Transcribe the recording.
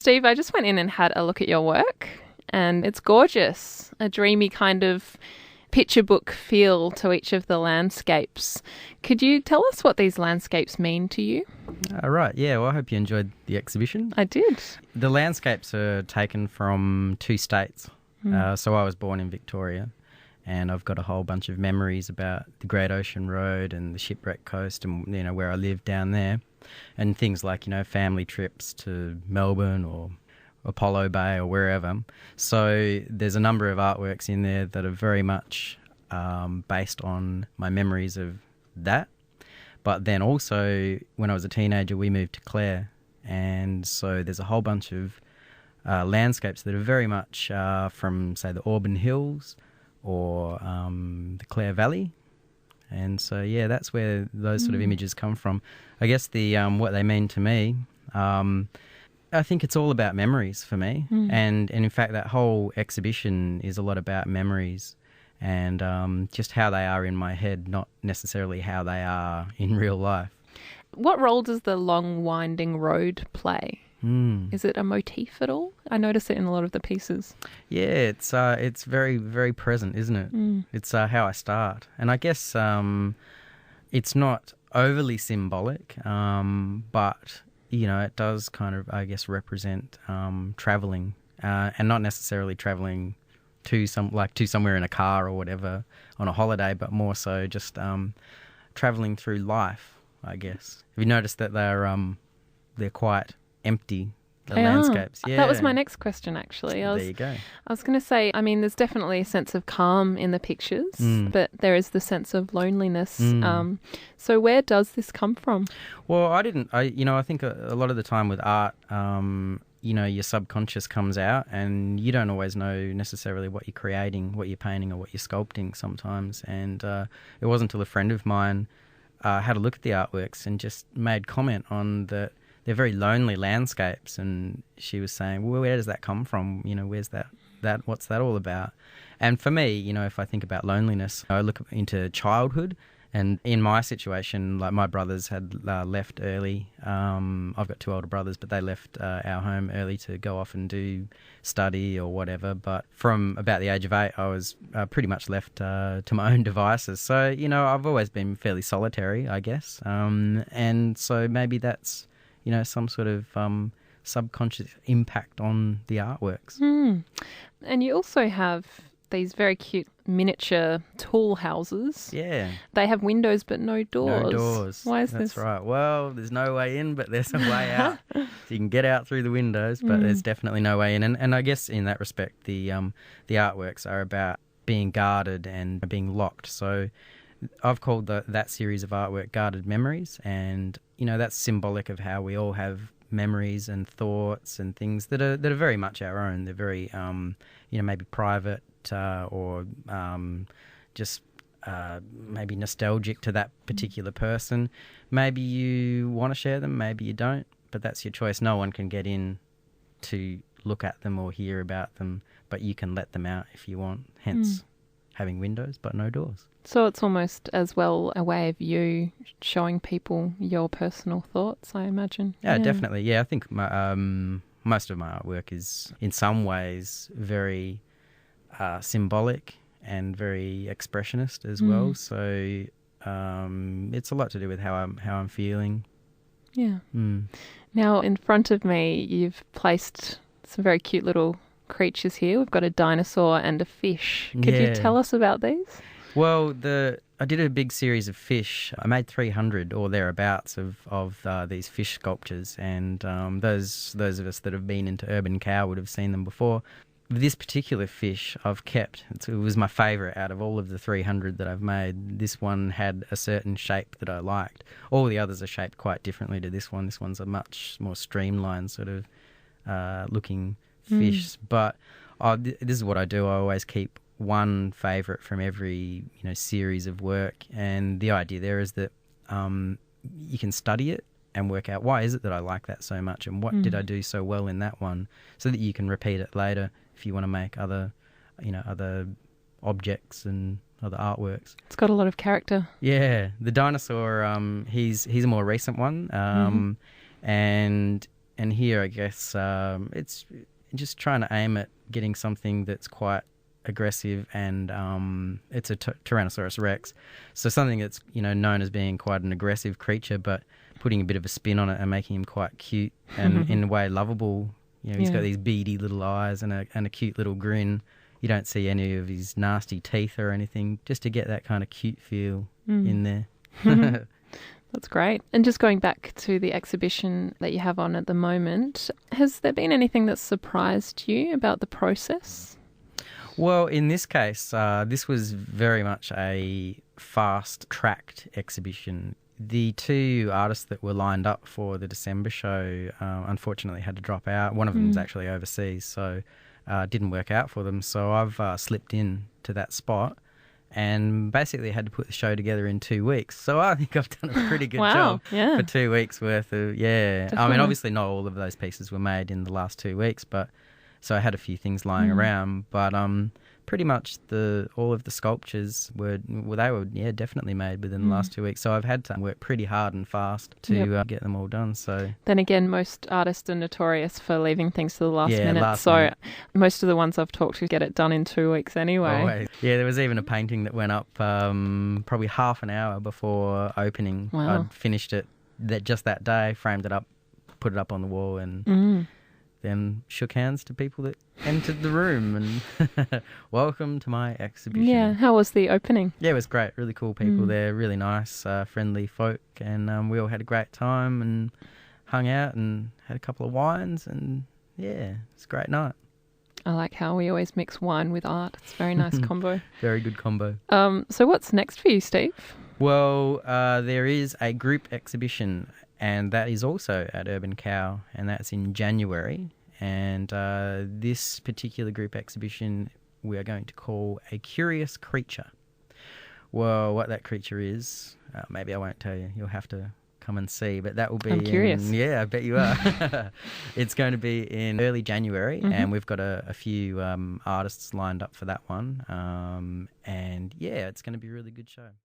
Steve, I just went in and had a look at your work and it's gorgeous. A dreamy kind of picture book feel to each of the landscapes. Could you tell us what these landscapes mean to you? Right, yeah, well, I hope you enjoyed the exhibition. I did. The landscapes are taken from two states. So I was born in Victoria, and I've got a whole bunch of memories about the Great Ocean Road and the Shipwreck Coast and, where I lived down there. And things like, family trips to Melbourne or Apollo Bay or wherever. So there's a number of artworks in there that are very much based on my memories of that. But then also, when I was a teenager, we moved to Clare. And so there's a whole bunch of landscapes that are very much from, say, the Auburn Hills or the Clare Valley. And so, yeah, that's where those sort of images come from. I guess the what they mean to me, I think it's all about memories for me. And in fact, that whole exhibition is a lot about memories and just how they are in my head, not necessarily how they are in real life. What role does the long winding road play? Is it a motif at all? I notice it in a lot of the pieces. Yeah, it's very, very present, isn't it? It's how I start. And I guess it's not overly symbolic, but, it does kind of, I guess, represent travelling and not necessarily travelling to somewhere in a car or whatever on a holiday, but more so just travelling through life, I guess. Have you noticed that they're quite empty, the landscapes? Yeah. That was my next question, actually. There you go. I was going to say, there's definitely a sense of calm in the pictures, but there is the sense of loneliness. So where does this come from? Well, I think a lot of the time with art, your subconscious comes out and you don't always know necessarily what you're creating, what you're painting or what you're sculpting sometimes. And it wasn't until a friend of mine had a look at the artworks and just made comment on that they're very lonely landscapes, and she was saying, well, where does that come from? Where's that what's that all about? And for me, if I think about loneliness, I look into childhood, and in my situation, like my brothers had left early. I've got two older brothers, but they left our home early to go off and do study or whatever. But from about the age of 8, I was pretty much left to my own devices. So, I've always been fairly solitary, I guess. And so maybe that's some sort of subconscious impact on the artworks. And you also have these very cute miniature tool houses. Yeah. They have windows but no doors. No doors. Why is That's this? right. Well, there's no way in, but there's a way out. So you can get out through the windows, but there's definitely no way in. And I guess in that respect, the artworks are about being guarded and being locked. So I've called that series of artwork Guarded Memories, and that's symbolic of how we all have memories and thoughts and things that are very much our own. They're very maybe private or just maybe nostalgic to that particular person. Maybe you want to share them, maybe you don't, but that's your choice. No one can get in to look at them or hear about them, but you can let them out if you want, hence having windows but no doors. So it's almost as well a way of you showing people your personal thoughts, I imagine. Yeah, definitely. Yeah, I think most of my artwork is in some ways very symbolic and very expressionist as well. So it's a lot to do with how I'm feeling. Yeah. Now, in front of me, you've placed some very cute little creatures here. We've got a dinosaur and a fish. Could you tell us about these? Well, I did a big series of fish. I made 300 or thereabouts of these fish sculptures, and those of us that have been into Urban Cow would have seen them before. This particular fish I've kept. It was my favourite out of all of the 300 that I've made. This one had a certain shape that I liked. All the others are shaped quite differently to this one. This one's a much more streamlined sort of looking fish. But this is what I do. I always keep one favourite from every series of work, and the idea there is that you can study it and work out why is it that I like that so much, and what did I do so well in that one, so that you can repeat it later if you want to make other objects and other artworks. It's got a lot of character. Yeah, the dinosaur, he's a more recent one, and And here, I guess, it's just trying to aim at getting something that's quite aggressive, and it's a Tyrannosaurus Rex. So something that's, known as being quite an aggressive creature, but putting a bit of a spin on it and making him quite cute and in a way lovable. He's got these beady little eyes and a cute little grin. You don't see any of his nasty teeth or anything, just to get that kind of cute feel in there. That's great. And just going back to the exhibition that you have on at the moment, has there been anything that surprised you about the process? Well, in this case, this was very much a fast-tracked exhibition. The two artists that were lined up for the December show unfortunately had to drop out. One of them's actually overseas, so it didn't work out for them. So I've slipped in to that spot and basically had to put the show together in 2 weeks. So I think I've done a pretty good job for 2 weeks worth of, Definitely. I mean, obviously not all of those pieces were made in the last 2 weeks, but so I had a few things lying around, but pretty much all of the sculptures were definitely made within the last 2 weeks. So I've had to work pretty hard and fast to get them all done. So then again, most artists are notorious for leaving things to the last minute. Most of the ones I've talked to get it done in 2 weeks anyway. Always. Yeah, there was even a painting that went up probably half an hour before opening. Wow. I'd finished it just that day, framed it up, put it up on the wall, and then shook hands to people that entered the room and welcome to my exhibition. Yeah, how was the opening? Yeah, it was great. Really cool people there, really nice, friendly folk, and we all had a great time and hung out and had a couple of wines, and it's a great night. I like how we always mix wine with art. It's a very nice combo. Very good combo. So what's next for you, Steve? Well, there is a group exhibition, and that is also at Urban Cow, and that's in January. And this particular group exhibition we are going to call A Curious Creature. Well, what that creature is, maybe I won't tell you. You'll have to come and see, but that will be... I'm curious. I bet you are. It's going to be in early January, and we've got a few artists lined up for that one. And it's going to be a really good show.